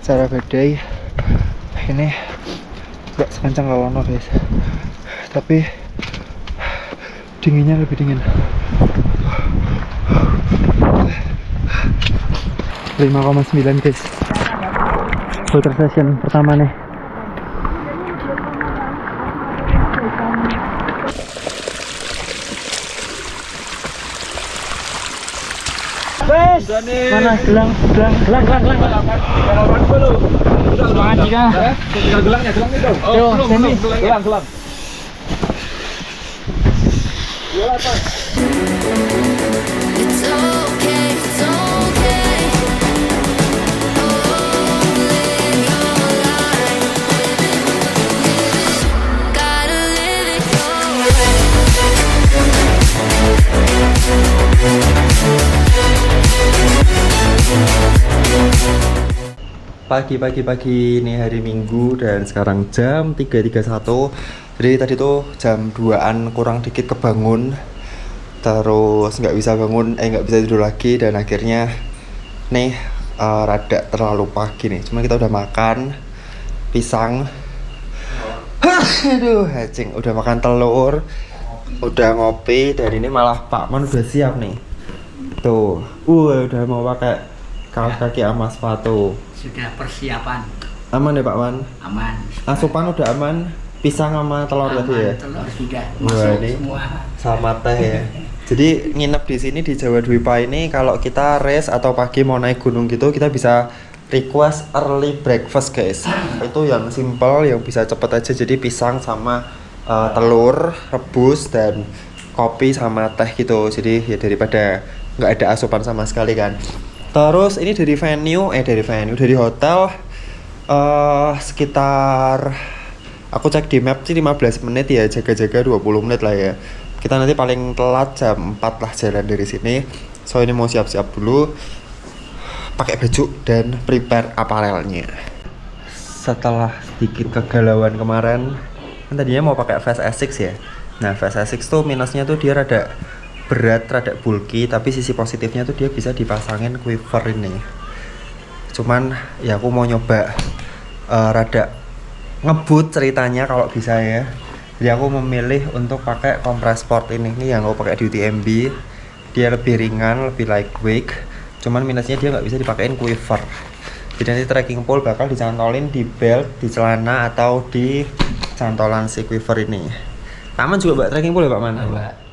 cara badai ini nggak sekencang Lolono guys, tapi dinginnya lebih dingin. 5,9 guys, filter session pertama nih. Wes, mana gelang. Semangat jika. Gelangnya itu. Oh, gelang. It's okay, it's okay. Oh, live your life. Gotta live it your way. Pagi ini hari Minggu dan sekarang jam 3.31. Jadi tadi tuh jam 2an kurang dikit kebangun, terus nggak bisa tidur lagi, dan akhirnya nih rada terlalu pagi nih. Cuma kita udah makan pisang, aduh hacing, udah makan telur, udah ngopi, dan ini malah Pak Man udah siap nih. Tuh, udah mau pakai kaos kaki sama sepatu. Sudah persiapan. Aman ya Pak Man? Aman. Asupan udah aman, pisang sama telur tadi ya. Telur sudah Wah, masuk ini semua. sama teh ya. Jadi nginep di sini di Jawa Dwipa ini, kalau kita race atau pagi mau naik gunung gitu, kita bisa request early breakfast guys. Itu yang simple, yang bisa cepet aja. Jadi pisang sama telur rebus dan kopi sama teh gitu. Jadi ya daripada nggak ada asupan sama sekali kan. Terus ini dari hotel sekitar, aku cek di map sih 15 menit ya, jaga-jaga 20 menit lah ya. Kita nanti paling telat jam 4 lah jalan dari sini. So ini mau siap-siap dulu, pakai baju dan prepare aparelnya. Setelah sedikit kegalauan kemarin, kan tadinya mau pakai Vest Asics ya. Nah Vest Asics tuh minusnya tuh dia rada berat, rada bulky, tapi sisi positifnya tuh dia bisa dipasangin quiver ini. Cuman ya aku mau nyoba rada ngebut ceritanya kalau bisa ya. Jadi aku memilih untuk pakai Compres Sport ini yang aku pakai di UTMB. Dia lebih ringan, lebih lightweight. Cuman minusnya dia nggak bisa dipakein quiver. Jadi nanti trekking pole bakal dicantolin di belt, di celana, atau di cantolan si quiver ini. Taman juga Pak trekking pole ya Pak Man?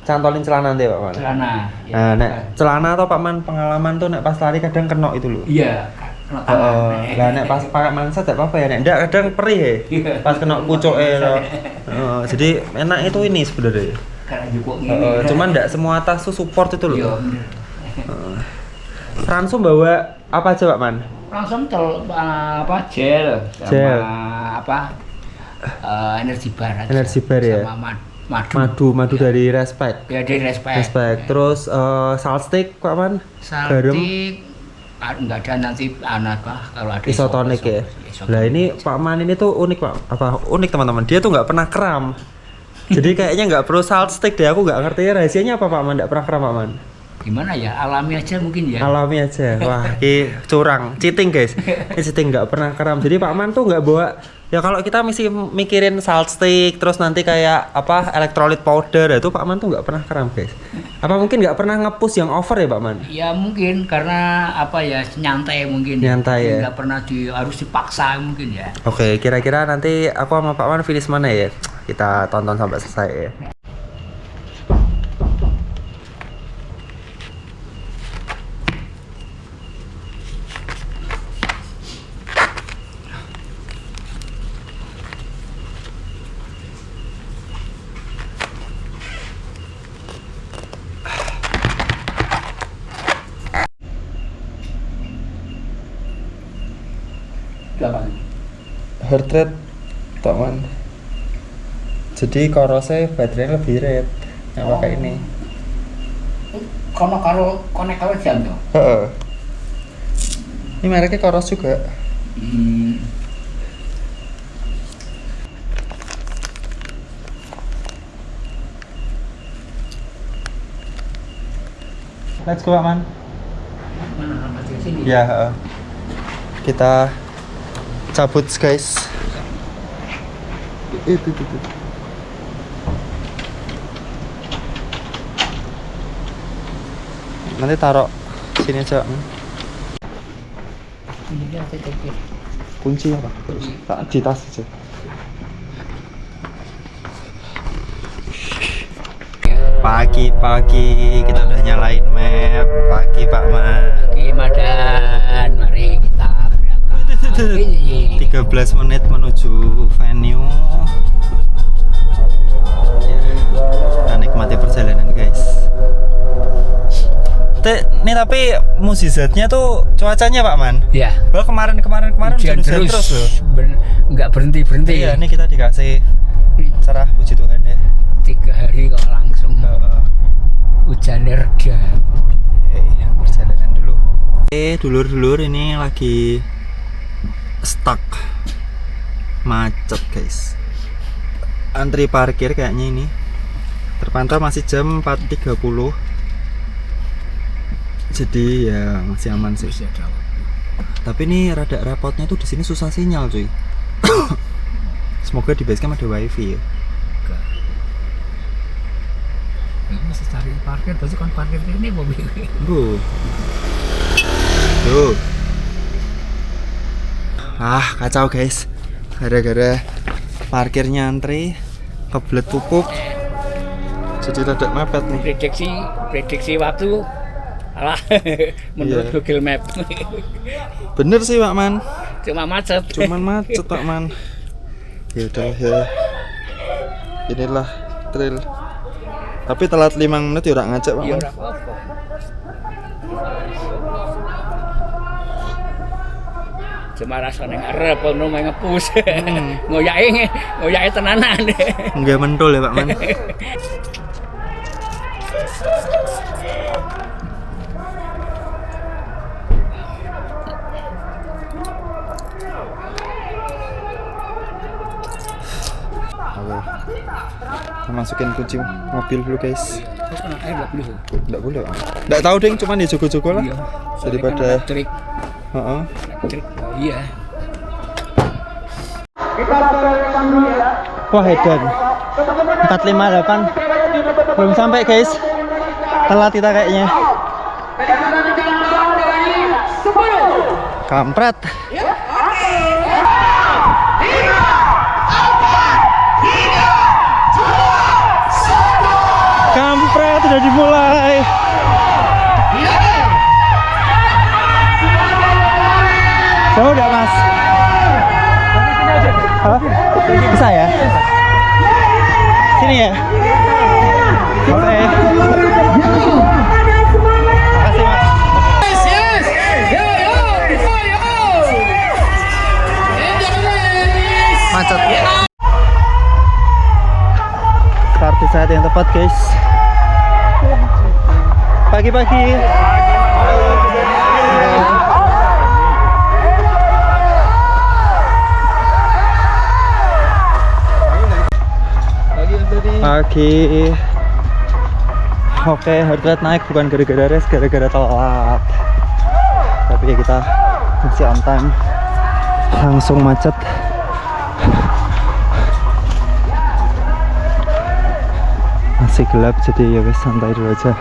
Cantolin celana nanti Pak Man? Celana. Ya, Nah, nek celana atau Pak Man pengalaman tuh nek pas lari kadang kena itu loh. Iya, kena tangan. Lah nek pas pakai manset tidak apa-apa ya, nek ndak kadang perih ya. Pas kena pucuk loh. Jadi enak itu ini sebenarnya. Karena juga gini. Cuman ndak semua tas tuh support itu loh. Iya, bener. Langsung bawa apa aja Pak Man? Langsung gel sama Gel. energi bar aja. Energi bar ya? Sama madu. Madu dari Respect. Ya dari respect. Terus salt stick Pak Man? Garam. Saltik enggak ada, nanti kalau ada Isotonik ya. Lah ini Pak Man ini tuh unik Pak. Apa unik teman-teman? Dia tuh nggak pernah kram. Jadi kayaknya nggak perlu salt stick deh. Aku nggak ngerti rahasianya apa Pak Man nggak pernah kram Pak Man. Gimana ya, alami aja mungkin ya. Alami aja. Wah, ini curang, cheating guys. Ini cheating, nggak pernah kram. Jadi Pak Man tuh nggak bawa. Ya kalau kita mesti mikirin salt stick, terus nanti kayak apa electrolyte powder, itu Pak Man tuh nggak pernah kram guys. Apa mungkin nggak pernah nge-push yang over ya Pak Man? Ya mungkin karena apa ya, nyantai mungkin. Nyantai ya. Nggak pernah harus dipaksa mungkin ya. Oke, kira-kira nanti aku sama Pak Man finish mana ya? Kita tonton sampai selesai ya. Heart rate Pak Man. Jadi korosnya baterainya lebih red yang pakai ini. Kalau konek kalau jam tuh. Heeh. Ini mereknya Koros juga. Let's go Pak Man. Mana sampai ke sini? Ya, kita cabut guys. Itu. Nanti taruh sini aja. Ini dia TTP. Kunci apa? Tak di tas aja. Pagi-pagi kita udah nyalain map. Pagi Pak Man. Oke, Madan, mari kita berangkat. 13 menit menuju venue. Kita nikmati perjalanan guys. Nih tapi mukjizatnya tuh cuacanya Pak Man. Ya. Well, kemarin Hujan hujan terus loh. Nggak berhenti. Iya, ini kita dikasih cerah, puji Tuhan ya. 3 hari kok langsung hujan reda. Perjalanan dulu. Dulur-dulur ini lagi stuck, macet guys. Antri parkir kayaknya ini. Terpantau masih jam 4.30. Jadi ya masih aman sih. Tapi ini rada repotnya tuh di sini susah sinyal cuy. Semoga di basecamp ada wifi ya. Masih cari parkir, pasti kan parkir ini mobil. Tuh. Kacau guys. Gara-gara parkirnya antri, kebelet pupuk. Jadi rada mepet nih. Prediksi waktu alah menurut Iya. Google Map. Bener sih Pak Man. Cuman macet Pak Man. Ya udah ya. Inilah trail. Tapi telat 5 menit ya udah ngajak Pak Iya, Man. ora apa-apa. Cuma rasanya ngarep ono main ngepus. Ngoyake tenanan. Enggak mentul ya Pak Man. Oke. Kita masukin kunci mobil dulu guys. Enggak boleh Pak. Enggak tahu ding, cuman ya jogo-jogo lah. Daripada trik. Heeh. Trik. Iya. Wah edan 458 belum sampai guys, telat kita kayaknya. Kampret. Kampret udah dimulai. Jauh udah Mas? Hah? Bisa ya? Sini ya? Oke. Makasih Mas. Macet. Start di saat yang tepat guys. Pagi-pagi. Pagi. Oke, heart rate naik bukan gara-gara race, gara-gara telat. Tapi ya kita masih on time. Langsung macet. Masih gelap jadi ya wes santai dulu aja.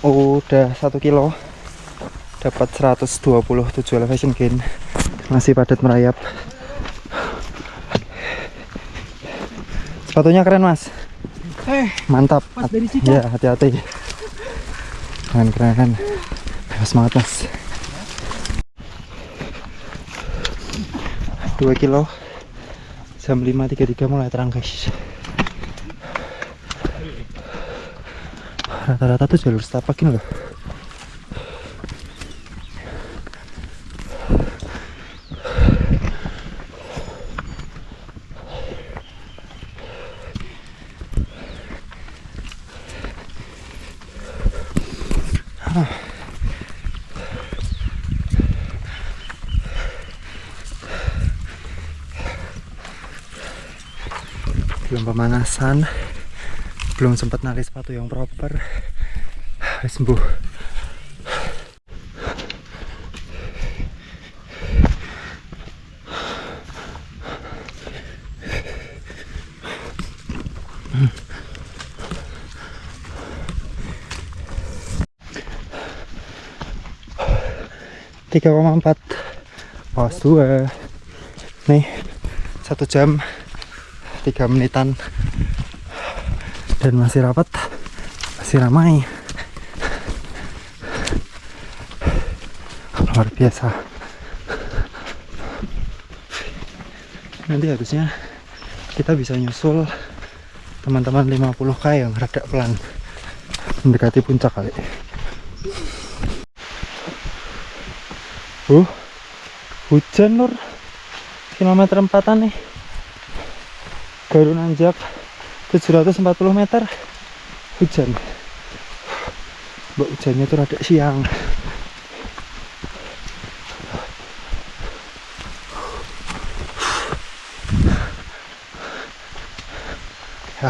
Udah 1 kilo dapat 127 elevation gain, masih padat merayap. Sepatunya keren Mas, mantap. Ya hati-hati, keren. Semangat Mas. 2 kilo jam 5.33 mulai terang guys. Rata-rata tuh jalur setapak ini loh. Belum pemanasan, belum sempat nali sepatu yang proper. Sembuh. Tiga 3,4 pos 2 nih, 1 jam 3 menitan dan masih rapat, masih ramai, luar biasa. Nanti harusnya kita bisa nyusul teman-teman 50k yang rada pelan mendekati puncak kali. Hujan lur, kilometer 4an nih, baru nanjak 740 meter hujan. Hujannya tuh rada siang. Ya.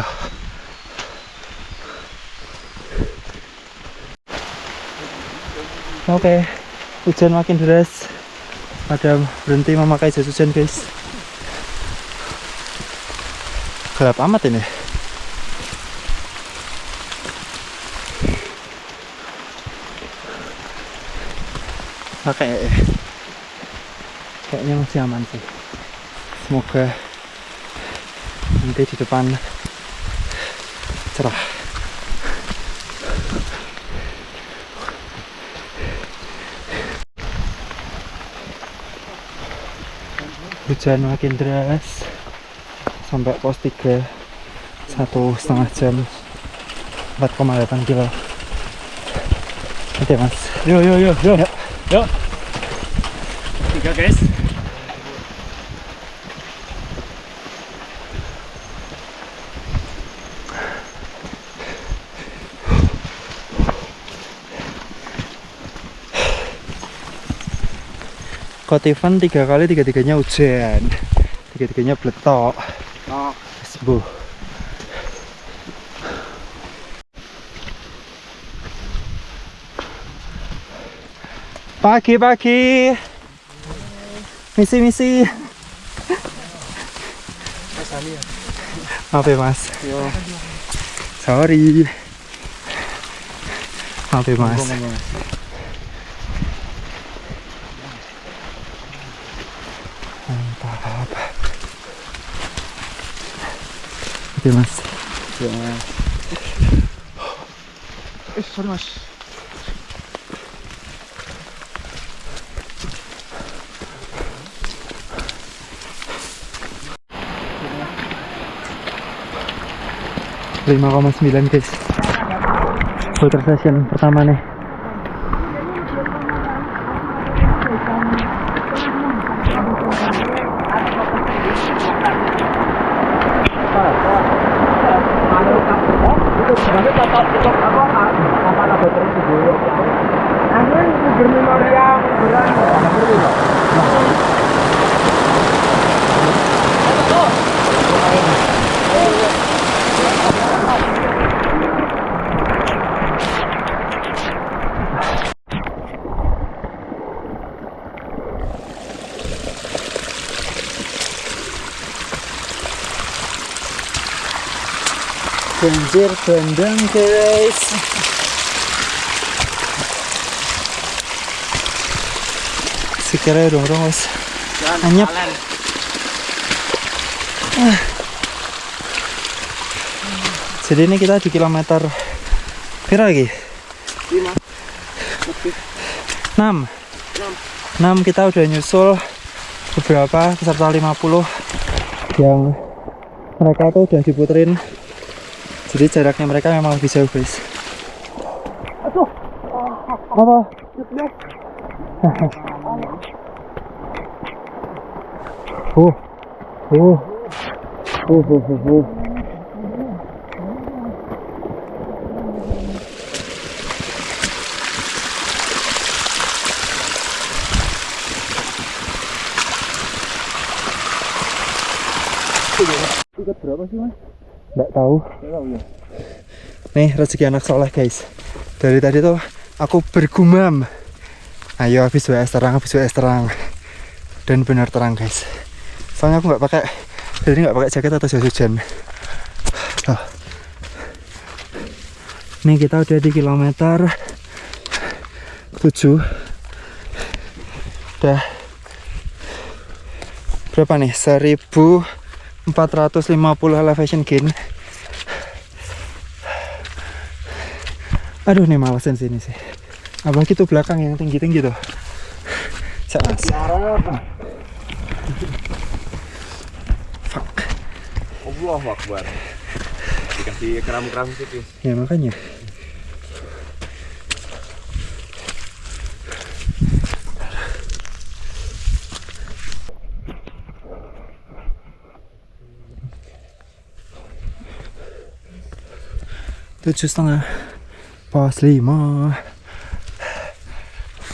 Oke, hujan makin deras. Pada berhenti memakai jas hujan guys. Gelap amat ini. Kayaknya masih aman sih. Semoga nanti di depan cerah. Hujan makin deras sampai pos 3 1,5 jam 4,8 kilo. Oke mas, yuk 3 guys. Kotifan 3 kali, 3-3-nya hujan, 3-3-nya bletok. Sembuh. Pagi. Misi. Maaf ya mas. Sorry. Maaf ya mas. Mantap. Oke mas. Ya mas. Sorry mas. ,9 guys. Water session pertama nih. Banjir bandang guys. Sekiranya dong mas. Anyep. Jadi ini kita di kilometer berapa lagi? 6 kita udah nyusul beberapa peserta 50 yang mereka tuh udah diputerin. Jadi jaraknya mereka memang lebih jauh guys. Apa? Tingkat berapa sih mas? Nggak tahu. Nih rezeki anak soleh guys. Dari tadi tuh aku bergumam, ayo habis WS terang. Dan benar terang guys. Soalnya aku nggak pakai, jadi nggak pakai jaket atau jas hujan. Tuh. Nih kita udah di kilometer 7. Udah berapa nih? 1450 elevation gain. Aduh nih malesin sini sih. Apalagi tuh belakang yang tinggi-tinggi tuh. Sanas. Fuck. Allahu Akbar. Dikasih keram-keram tipis. Ya makanya. Tujuh setengah. Pos 5.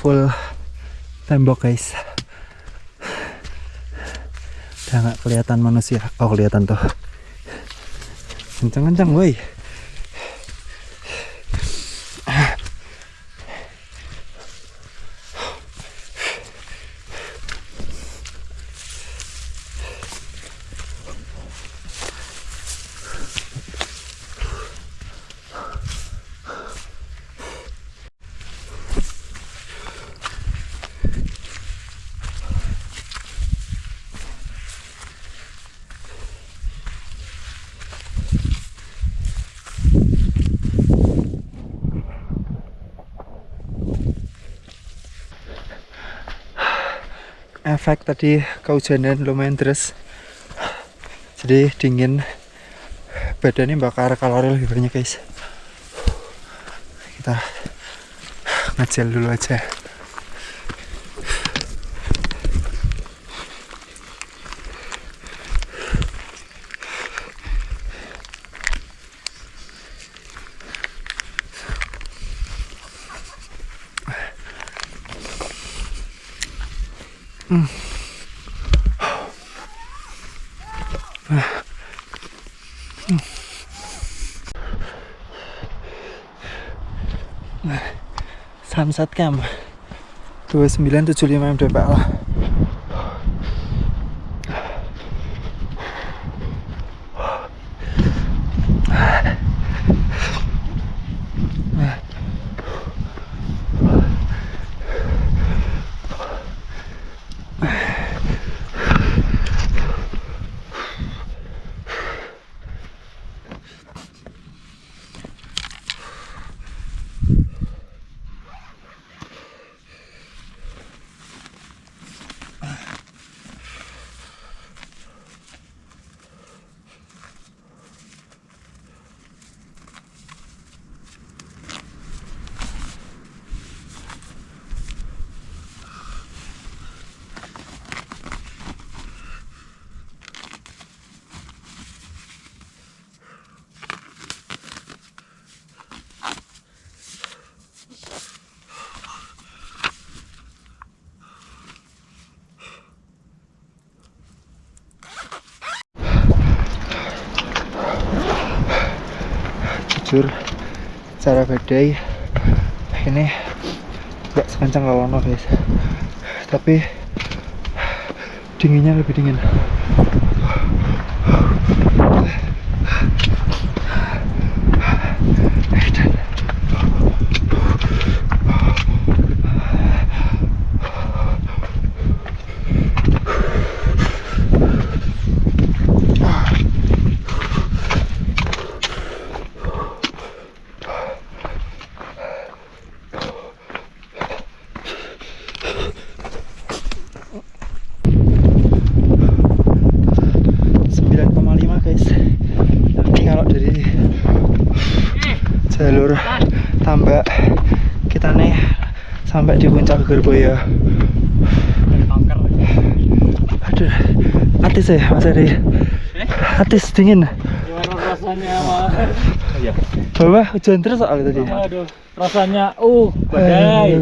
Full tembok guys. Udah nggak kelihatan manusia. Oh kelihatan tuh. Kencang-kencang woi. Efek tadi kehujanan lumayan deras, jadi dingin, badannya bakar kalori lebih banyak guys. Kita ngejel dulu aja. Sunset Camp 2975 mdpl. Jujur cara badai ini gak sekencang Lolono guys, tapi dinginnya lebih dingin. Jalur tambak kita nih sampai di puncak Gerboya. Aduh, atis ya Mas Eri. Atis dingin. Gimana rasanya Mas? Iya. Bawa hujan terus soal tadi. Aduh, rasanya badai.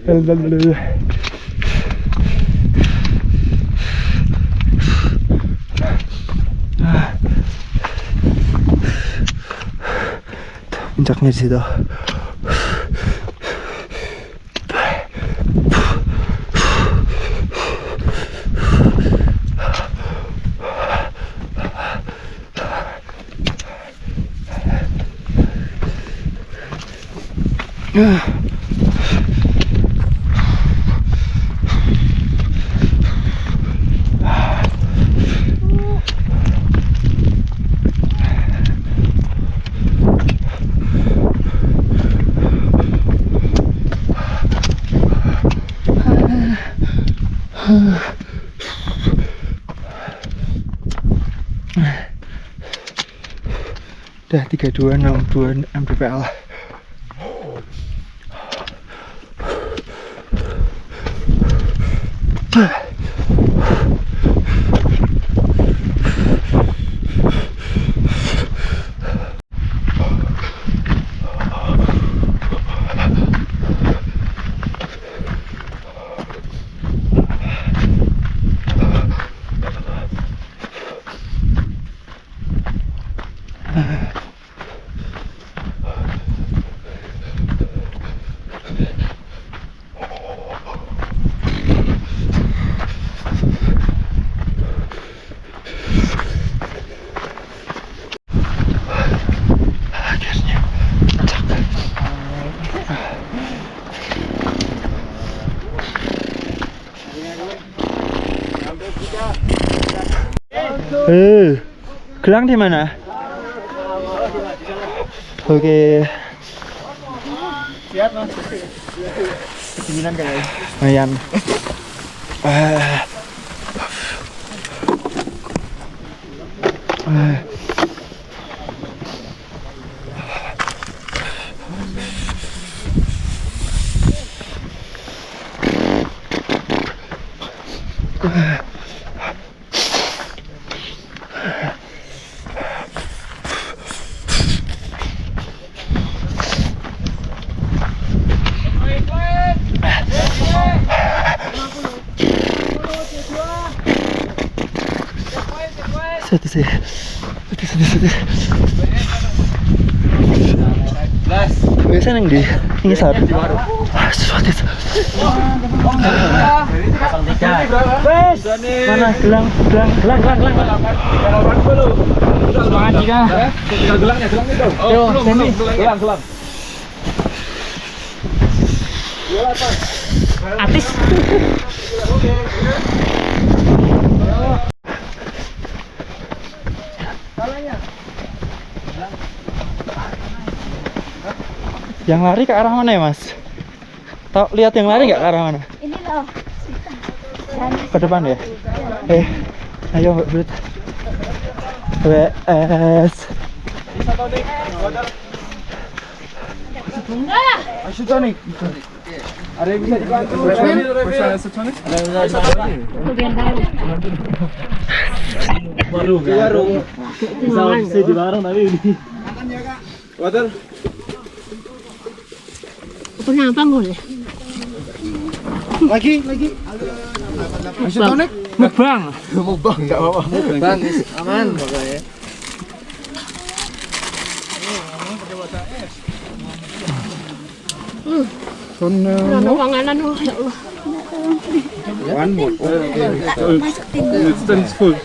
Aduh. puncaknya di situ. Udah 3262 mdpl. Gelang di mana? Oke. Siap mas. Kedinginan kayaknya. Lumayan. Satu. Biasa neng di ngisar. Sesuatu. Mana gelang. Semangat jika. Tinggal gelangnya itu. Yo, sini. Gelang. Atis. Yang lari ke arah mana ya, Mas? Tahu lihat yang lari nggak ke arah mana? Ini loh. Ke depan ya? Ayo Mbak Brut. WS. Ada yang bisa dibantu? Bisa di bareng tapi ini. Water. Kenapa boleh? Lagi. Masih tonik? Mukbang. Mukbang enggak apa-apa. Mukbang aman pokoknya. Ada panganan loh, ya Allah. One more. Masukin. It's full.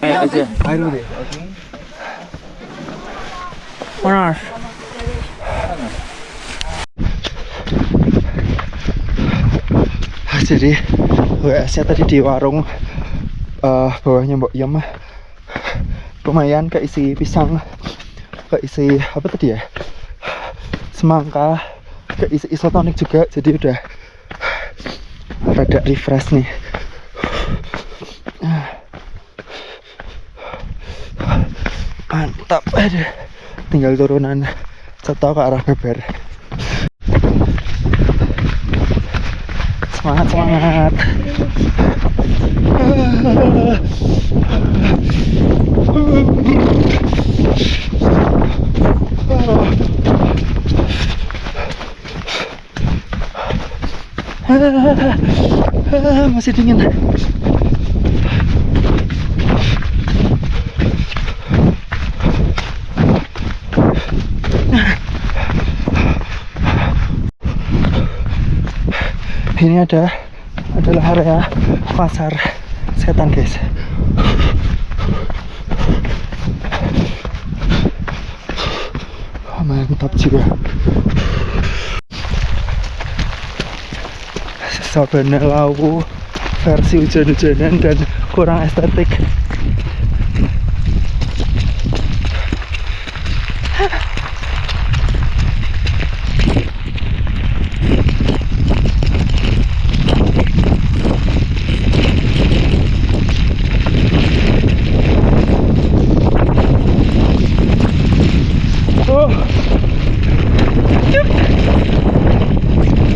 Aja. Air deh. Panas. Jadi WS-nya tadi di warung bawahnya Mbok Yem lumayan keisi pisang, keisi apa tadi ya, semangka, keisi isotonik juga, jadi udah rada refresh nih. Mantap, aduh. Tinggal turunan Ceto ke arah Beber. Semangat. Masih dingin. ini adalah area pasar setan guys. Mantap juga. Sabana Lawu versi hujan-hujanan dan kurang estetik.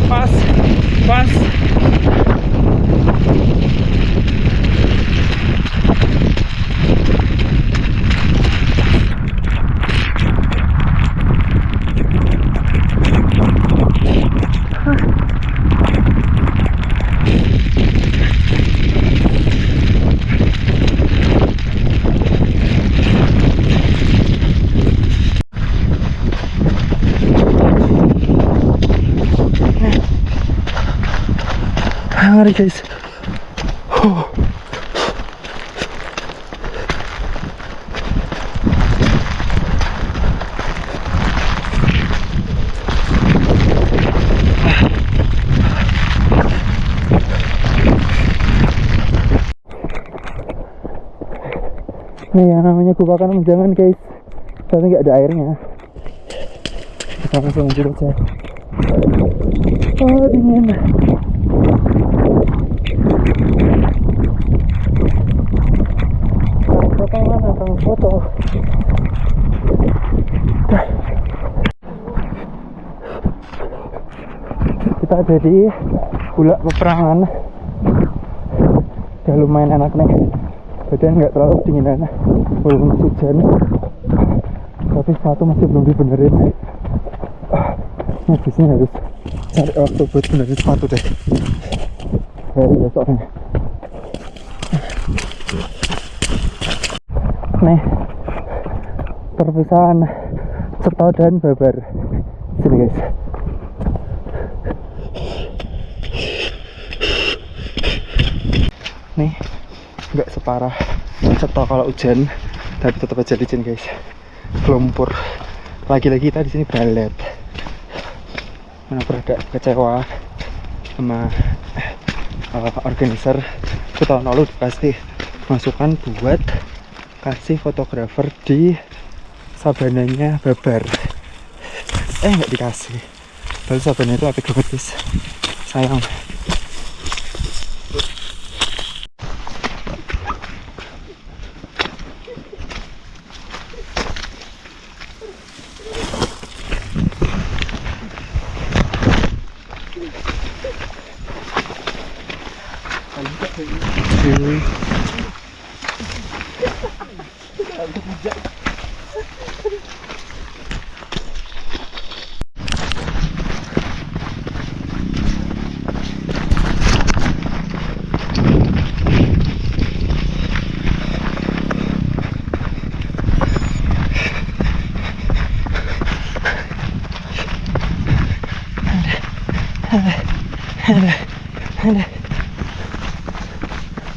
Pas. Ngeri guys. Ini yang namanya Gupakan Menjangan guys, tapi nggak ada airnya. Kita langsung lanjut aja. Oh dingin. Foto. Kita ada di Bulak Peperangan. Udah lumayan enak nih. Badan nggak terlalu dinginan walaupun hujan. Tapi sepatu masih belum dibenerin. Habisnya harus cari waktu buat benerin sepatu deh. Kayak besok nih. Nih perpisahan Seto dan Babar. Sini guys. Nih nggak separah Seto kalau hujan, tapi tetap aja licin guys. Lumpur. Lagi-lagi kita di sini balet. Mana berada kecewa sama organizer. Itu tahun lalu dikasih masukan buat kasih fotografer di sabananya Babar, nggak dikasih. Baru sabananya itu api banget guys, sayang.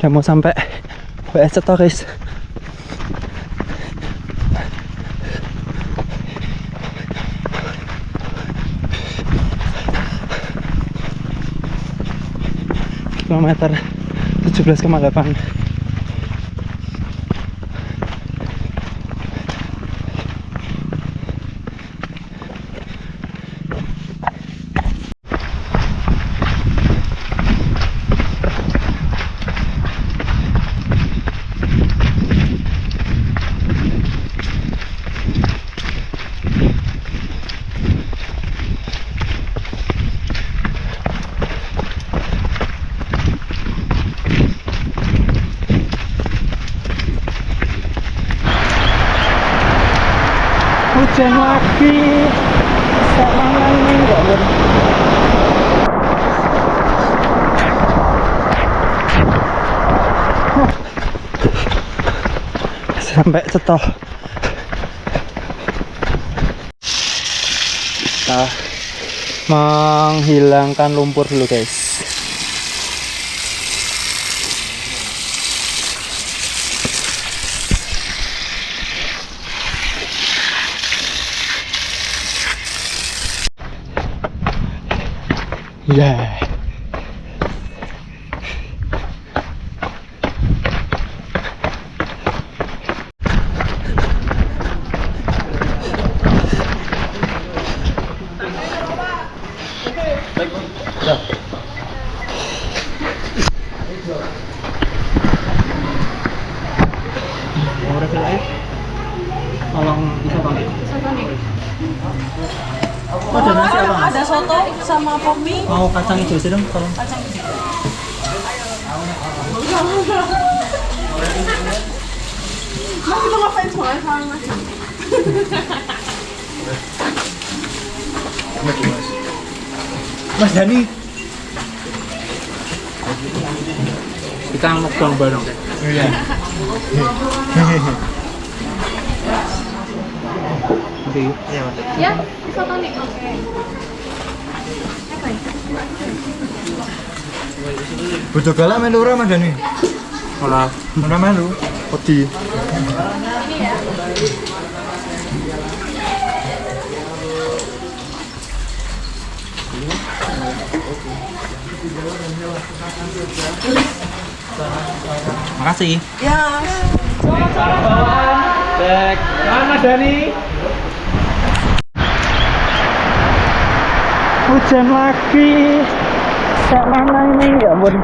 Udah mau sampai WS Seto guys. Kilometer 17,8. Hujan lagi, serangan enggak ber. Sampai Seto. Kita menghilangkan lumpur dulu guys. Ya. Ada nasi apa? Ada soto sama pop mie. Mau kacang hijau sih dong, tolong. Mas itu ngapain soalnya sama mas? Mas Dani. Kita mukbang bareng. Iya. Ya, soto nih. Oke. Bojo galak melu ora Mas Dani? Ora. Ora melu. Wedi. Makasih. Ya. Cek. Mana Dani? Hujan lagi. Kayak mana ini? Ya ampun.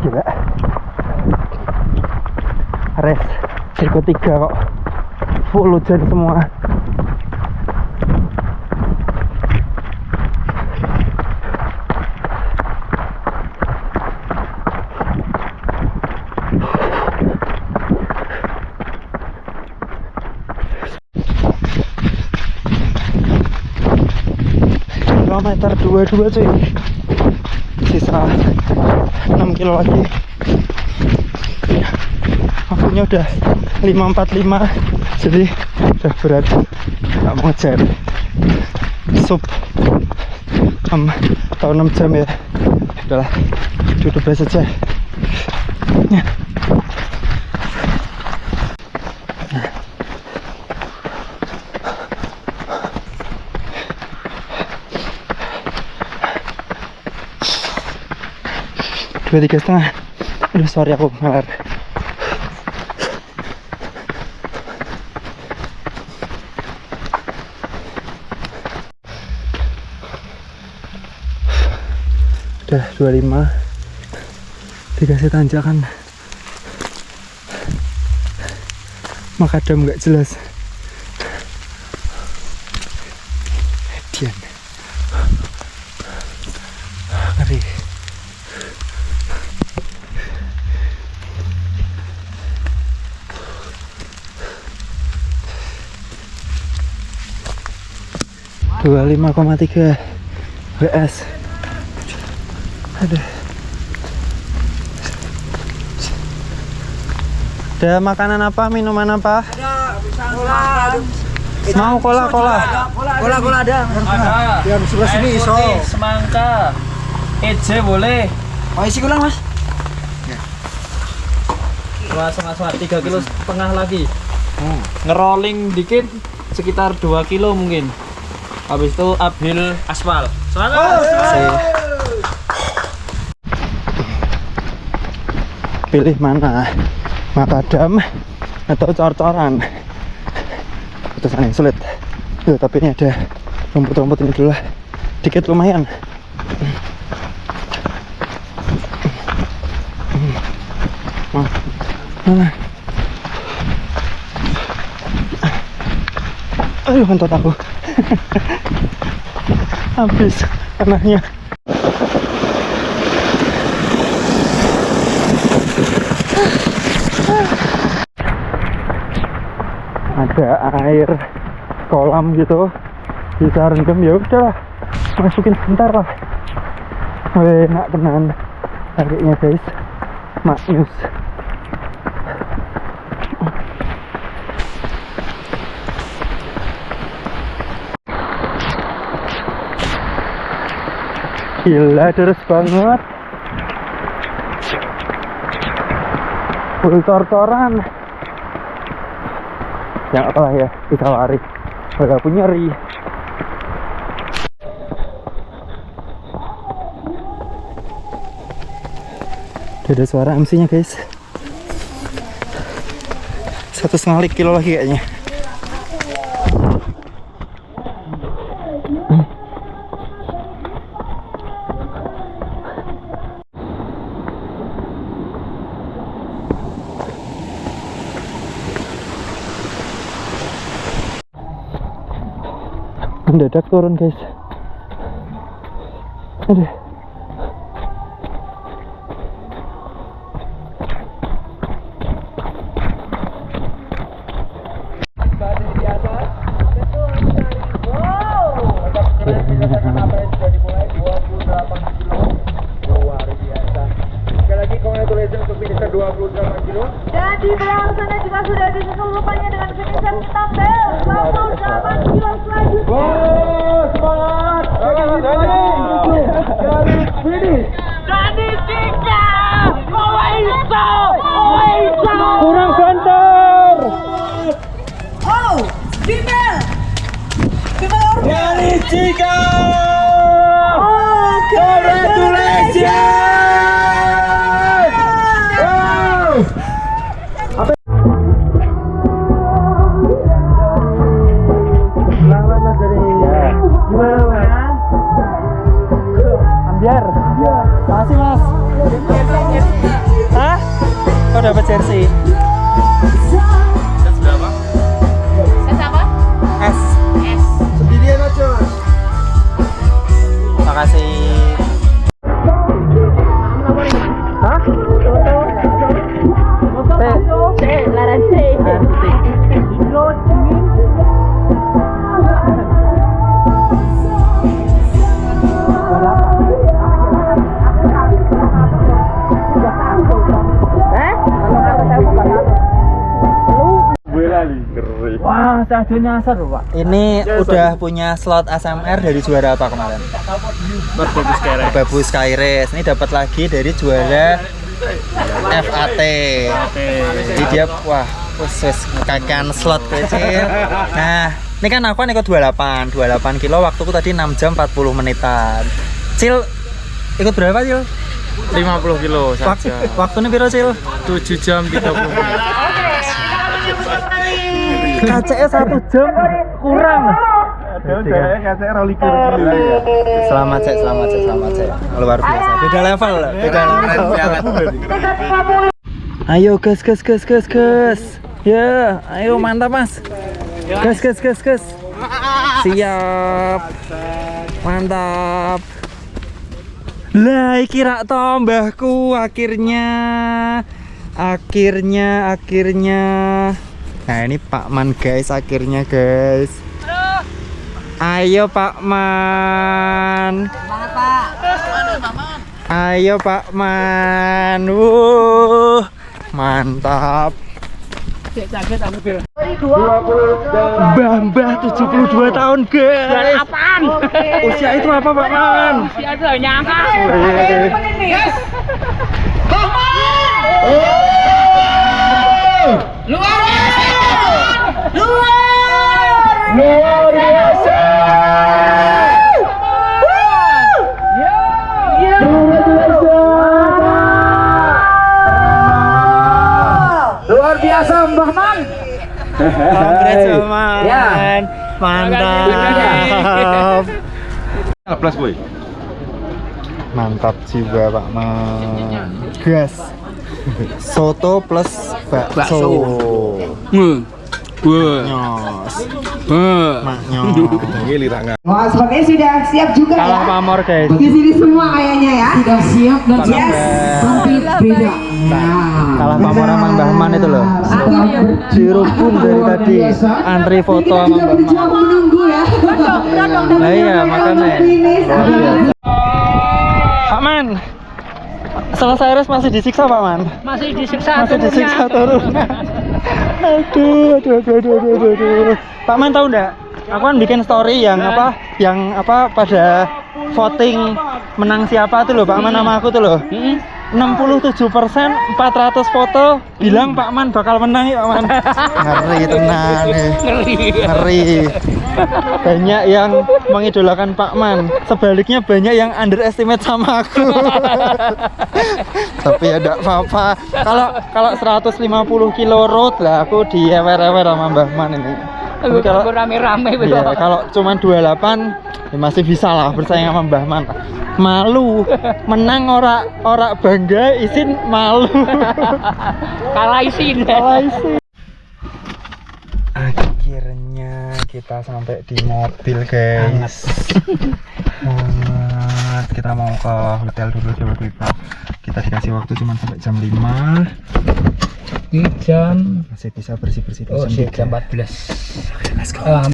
Gila. Res sirkuit 3 kok full hujan semua. Kilometer 22 cuy, sisa 6 kilo lagi. Waktunya udah 5.45, jadi udah berat, nggak mau ngejar. Sub atau 6 jam ya, udahlah duduk saja. Dua 3,5. Aduh sorry aku ngalar. Udah 25, dikasih tanjakan makadam nggak jelas. Dian ngeri. Dua 5,3 WS. Aduh. Ada makanan apa, minuman apa? Cola. Mau cola. Cola ada. Ada. Yang sebelah sini iso. Semangka. EJ boleh. Oh isi ulang mas. Langsung 3,5 kilo lagi. Ngerolling dikit sekitar 2 kilo mungkin. Habis itu uphill aspal. Semangat. Pilih mana, makadam atau cor-coran? Keputusan yang sulit. Tapi ini ada rumput-rumput ini dulu lah, dikit lumayan. Mana? Aduh, kentot aku. Habis tanahnya. Ada air kolam gitu, bisa rendam, ya udahlah masukin sebentar lah. Enak tenan tariknya guys, maknyus. Gila, deres banget. Full tor-toran. Yang apalah ya, bisa lari. Walaupun nyeri. Ada suara MC-nya guys. 1,5 kilo lagi kayaknya. Mendadak turun guys. Aduh. Dan di belakang sana juga sudah disusul rupanya dengan finisher kita bel 28 kilo selanjutnya. Jadi tiga, Kurang banter. Oh, female Dari Cika. Oh, Congratulations. Gimana mas? Ambiar? Iya. Makasih mas. Hah? Kau dapat jersey? S apa? S. S. Sendirian aja mas. Makasih. Hah? C, laran C. Wah, saya nyasar loh, Pak. Ini udah punya slot ASMR dari juara apa kemarin? Merbabu Skyrace. Ini dapat lagi dari juara FAT. Jadi dia wah, khusus kakan slot kecil. Nah, ini kan aku ikut 28 kilo, waktuku tadi 6 jam 40 menitan. Cil ikut berapa Cil? 50 kilo saja. Waktunya berapa Cil? 7 jam 30 menit. KCE 1 jam kurang. Selamat cek. Luar biasa. Beda level. Ayo gas. Ya, ayo mantap mas. Gas. Siap. Mantap. Lah, kira tombahku akhirnya. Nah ini Pak Man guys, akhirnya guys. Ayo Pak Man. Ayo Pak Man. Mantap. Mbah 72 tahun guys. Apaan? Usia itu apa Pak Man? Usia itu hanya angka. Luar biasa. Luar biasa, Mbah Man. Kongres Mbah Man. Ya. Mantap. Plus boy. Mantap jiwa Pak Man. Gas. Soto plus bakso. Nyos. Maknyos. Wah, sepertinya sudah siap juga Kalah ya. pamor guys. Di sini semua kayaknya ya. Sudah siap dan Yes. Tapi beda. Kalah pamor sama Mbah Man itu loh. Dirubun dari tadi. Antri foto sama Mbah Man. Berjuang menunggu ya. Nah iya makanya. Luar biasa. Pak Man. Selesai race masih disiksa Pak Man. Masih disiksa. Masih disiksa turun. Aduh. Pak Man tahu enggak? Aku kan bikin story yang apa pada voting menang siapa tuh loh Pak Man nama aku tuh loh. 67% 400 foto bilang Pak Man bakal menang ya Pak Man. Ngeri tenan nih. Ngeri. Banyak yang mengidolakan Pak Man. Sebaliknya banyak yang underestimate sama aku. Tapi ya enggak apa-apa. Kalau 150 kilo road lah aku diewer-ewer sama Mbah Man ini. Tapi kalau rame-rame iya, kalau cuma 28 ya masih bisa lah bersaing sama Mbah Man. Malu menang ora bangga isin malu. Kalah isin. Akhirnya kita sampai di mobil guys. Hangat. Kita mau ke hotel dulu coba kita dikasih waktu cuma sampai jam 5. Di jam Masih bisa bersih-bersih oh jam jam 3. 14. Oke, let's go.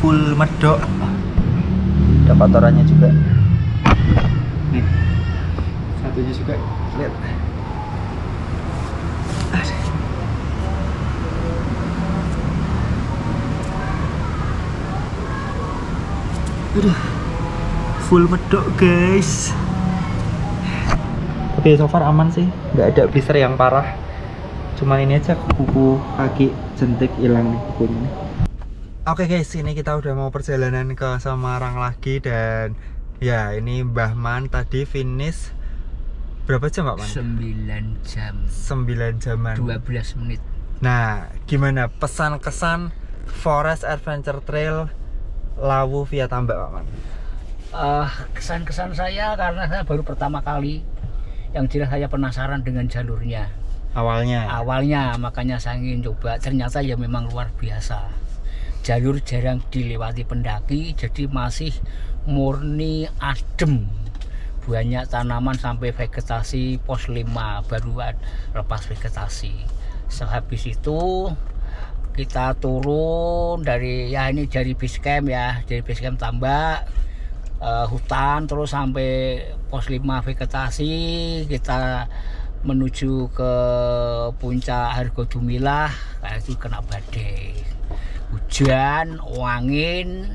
Full medok. Ada kotorannya juga. Nih. Satunya juga. Lihat. Aduh. Full medok, guys. Tapi so far aman sih. Nggak ada blister yang parah. Cuman ini aja kuku kaki jentik hilang nih kukunya. Oke guys, ini kita udah mau perjalanan ke Semarang lagi dan ya ini Mbah Man tadi finish berapa jam Pak Man? 9 jam. 9 jaman. 12 menit. Nah, gimana pesan kesan Forest Adventure Trail Lawu via Tambak Pak Man? Kesan-kesan saya karena saya baru pertama kali. Yang jelas saya penasaran dengan jalurnya. Awalnya makanya saya ingin coba. Ternyata ya memang luar biasa. Jalur jarang dilewati pendaki, jadi masih murni adem. Banyak tanaman sampai vegetasi pos 5 baru lepas vegetasi. Sehabis itu kita turun dari base camp ya, dari base camp Tambak, hutan terus sampai pos 5 vegetasi. Kita menuju ke puncak Hargodumilah, itu kena badai. Hujan, angin,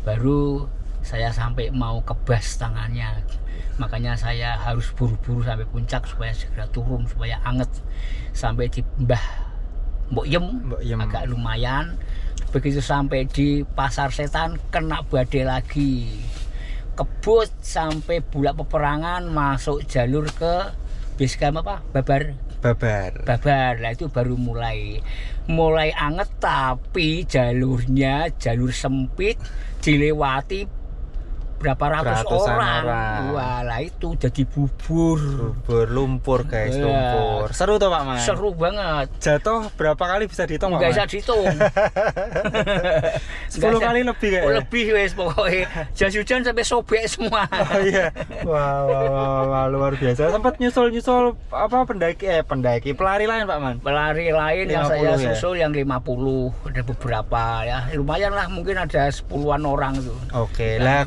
baru saya sampai mau kebas tangannya. Makanya saya harus buru-buru sampai puncak supaya segera turun, supaya anget. Sampai di Mbok Yem agak lumayan. Begitu sampai di Pasar Setan kena badai lagi. Kebut sampai Bulak Peperangan, masuk jalur ke base camp apa? Babar. Lah itu baru mulai anget, tapi jalur sempit, dilewati berapa ratus orang. Wah, lah itu jadi bubur lumpur guys, lumpur. Seru tuh Pak Man? Seru banget. Jatuh berapa kali bisa dihitung Pak Man? Nggak bisa dihitung. 10 kali lebih kayaknya. Lebih wes pokoknya. Jas hujan sampai sobek semua. Oh iya. Wah, luar biasa. Sempat nyusul apa pendaki pelari lain Pak Man? Pelari lain yang saya ya? susul yang 50, ada beberapa ya. Lumayan lah, mungkin ada 10-an orang tuh. Oke. Lah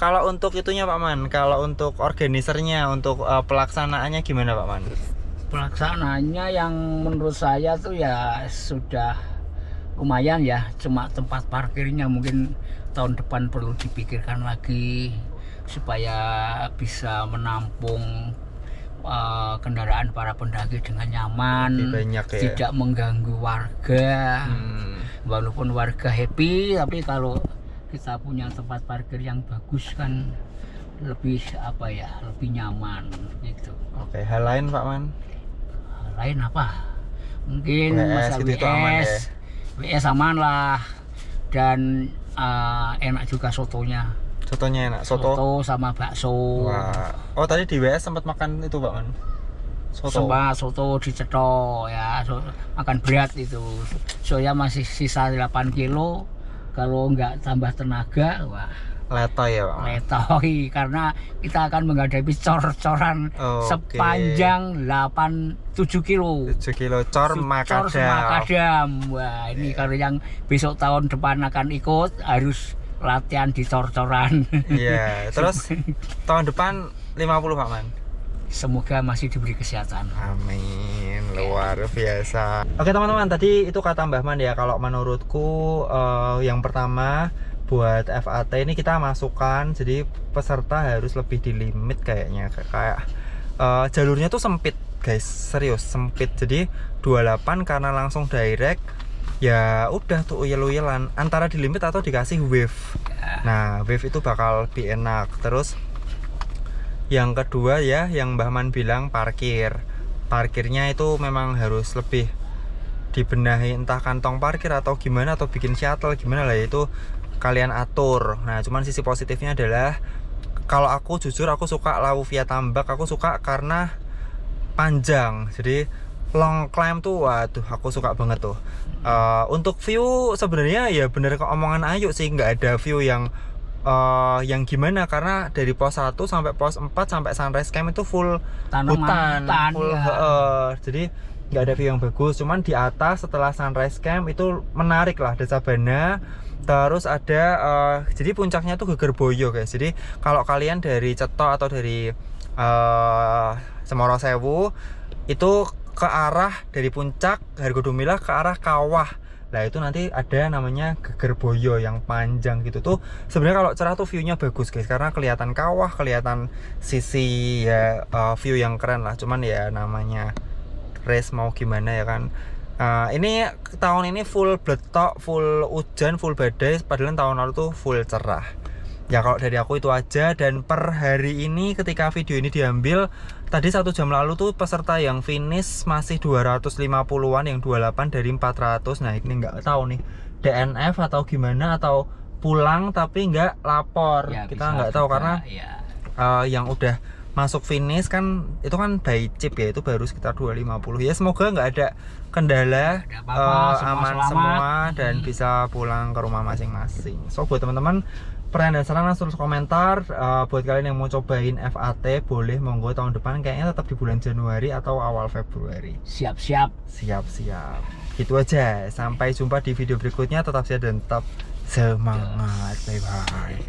kalau untuk itunya Pak Man, kalau untuk organisernya, untuk pelaksanaannya gimana Pak Man? Pelaksanaannya yang menurut saya tuh ya sudah lumayan ya, cuma tempat parkirnya mungkin tahun depan perlu dipikirkan lagi supaya bisa menampung kendaraan para pendaki dengan nyaman, banyak, ya? Tidak mengganggu warga. Walaupun warga happy, tapi kalau kita punya tempat parkir yang bagus kan lebih lebih nyaman gitu. Oke, hal lain Pak Man? Hal lain apa? Mungkin WS masalah gitu aman ya? WS aman lah, dan enak juga sotonya. Sotonya enak, soto sama bakso. Wah. Oh tadi di WS sempat makan itu Pak Man? Soto dicetok ya, makan berat itu. Soalnya masih sisa 8 kilo. Kalau nggak tambah tenaga, wah letoy ya Pak? Letoy, karena kita akan menghadapi cor-coran sepanjang 7 kilo. 7 kilo cor makadam. Wah ini kalau yang besok tahun depan akan ikut harus latihan di cor-coran. Iya, terus tahun depan 50 Pak Man. Semoga masih diberi kesehatan. Amin, luar biasa. Oke teman-teman, tadi itu kata Mbah Man ya. Kalau menurutku yang pertama buat FAT ini kita masukkan, jadi peserta harus lebih di limit kayaknya. Kayak jalurnya tuh sempit guys, serius sempit. Jadi 28 karena langsung direct, ya udah tuh uyel-uyelan antara di limit atau dikasih wave. Nah wave itu bakal lebih enak. Terus yang kedua ya, yang Mbah Man bilang parkirnya itu memang harus lebih dibenahi, entah kantong parkir atau gimana, atau bikin shuttle gimana lah, itu kalian atur. Nah cuman sisi positifnya adalah, kalau aku jujur aku suka Lawu Via Tambak, aku suka karena panjang, jadi long climb tuh waduh aku suka banget tuh. Untuk view sebenarnya ya bener ke omongan Ayu sih, nggak ada view yang gimana, karena dari pos 1 sampai pos 4 sampai sunrise camp itu full hutan, full ya. jadi nggak ada view yang bagus. Cuman di atas setelah sunrise camp itu menarik lah, ada sabana, terus ada jadi puncaknya tuh Geger Boyo guys. Jadi kalau kalian dari Ceto atau dari Semoro Sewu itu ke arah dari puncak Hargodumilah ke arah Kawah, nah itu nanti ada namanya Geger Boyo yang panjang gitu tuh. Sebenarnya kalau cerah tuh viewnya bagus guys, karena kelihatan kawah, kelihatan sisi ya, view yang keren lah. Cuman ya namanya race mau gimana ya kan. Ini tahun ini full bletok, full hujan, full badai, padahal tahun lalu tuh full cerah. Ya kalau dari aku itu aja. Dan per hari ini ketika video ini diambil, tadi 1 jam lalu tuh peserta yang finish masih 250-an, yang 28 dari 400. Nah ini nggak tahu nih DNF atau gimana, atau pulang tapi nggak lapor ya, kita nggak tahu juga, karena ya. Yang udah masuk finish kan itu kan by chip ya, itu baru sekitar 250 ya. Semoga nggak ada kendala, aman semua dan bisa pulang ke rumah masing-masing. So buat teman-teman, pertanyaan dan saran langsung komentar. Buat kalian yang mau cobain FAT boleh, monggo. Tahun depan kayaknya tetap di bulan Januari atau awal Februari. Siap-siap. Gitu aja, sampai jumpa di video berikutnya. Tetap sehat dan tetap semangat. Bye bye.